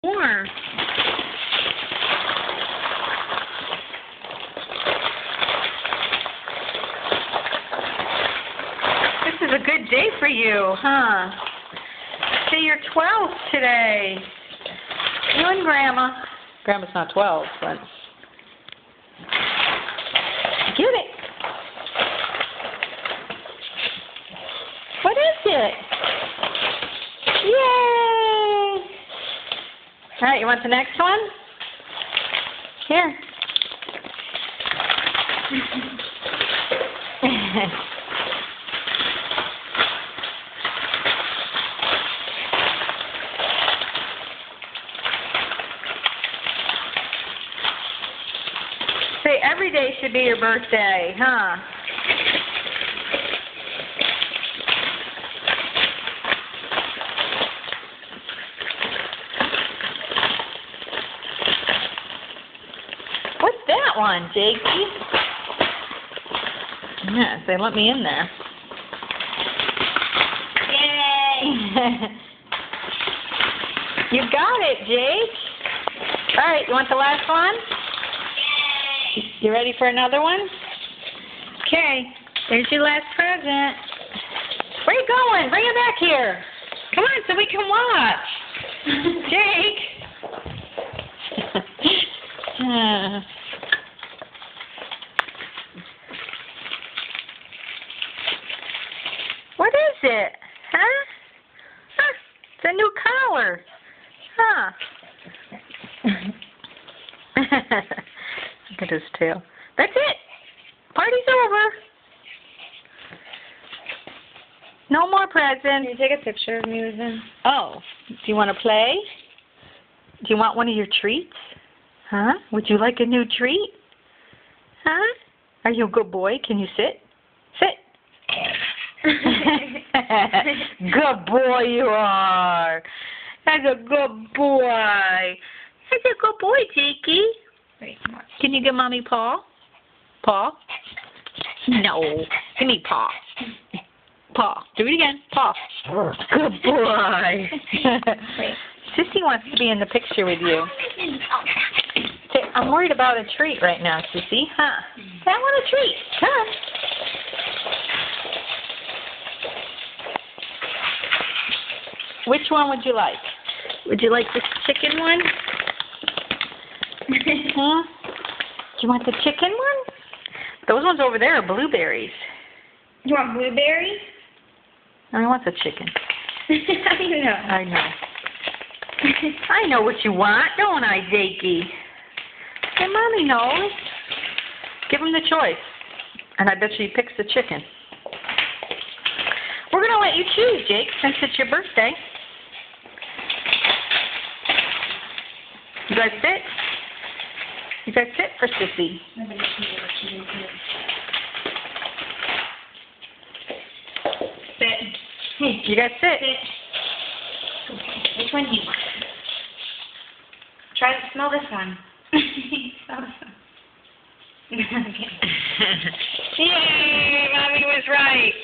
More. This is a good day for you, huh? Say you're 12 today. You and Grandma. Grandma's not 12, but... Get it. What is it? Yay! All right, you want the next one? Here. Say every day should be your birthday, huh? What's that one, Jakey? Yes, they let me in there. Yay! You got it, Jake. All right, you want the last one? Yay! You ready for another one? Okay, there's your last present. Where are you going? Bring it back here. Come on, so we can watch. Jake. What is it? Huh? Huh? It's a new collar. Huh? Look at his tail. That's it. Party's over. No more presents. Can you take a picture of me with him? Oh, do you want to play? Do you want one of your treats? Huh? Would you like a new treat? Huh? Are you a good boy? Can you sit? Sit. Good boy you are. That's a good boy. That's a good boy, Jakey. Wait, watch. Can you give Mommy paw? Paw? No. Give me paw. Paw. Do it again. Paw. Good boy. Wait. Sissy wants to be in the picture with you. Say, I'm worried about a treat right now, Sissy. Huh? I want a treat. Come on. Which one would you like? Would you like this chicken one? Huh? Do you want the chicken one? Those ones over there are blueberries. You want blueberries? I want the chicken. I know. I know. I know what you want, don't I, Jakey? Hey, Mommy knows. Give him the choice. And I bet you he picks the chicken. We're going to let you choose, Jake, since it's your birthday. You guys sit? You guys sit for Sissy? Sit. Hey, you guys sit. Which one do you want? Try to smell this one. Smell this one. Okay. Yay! Mommy was right.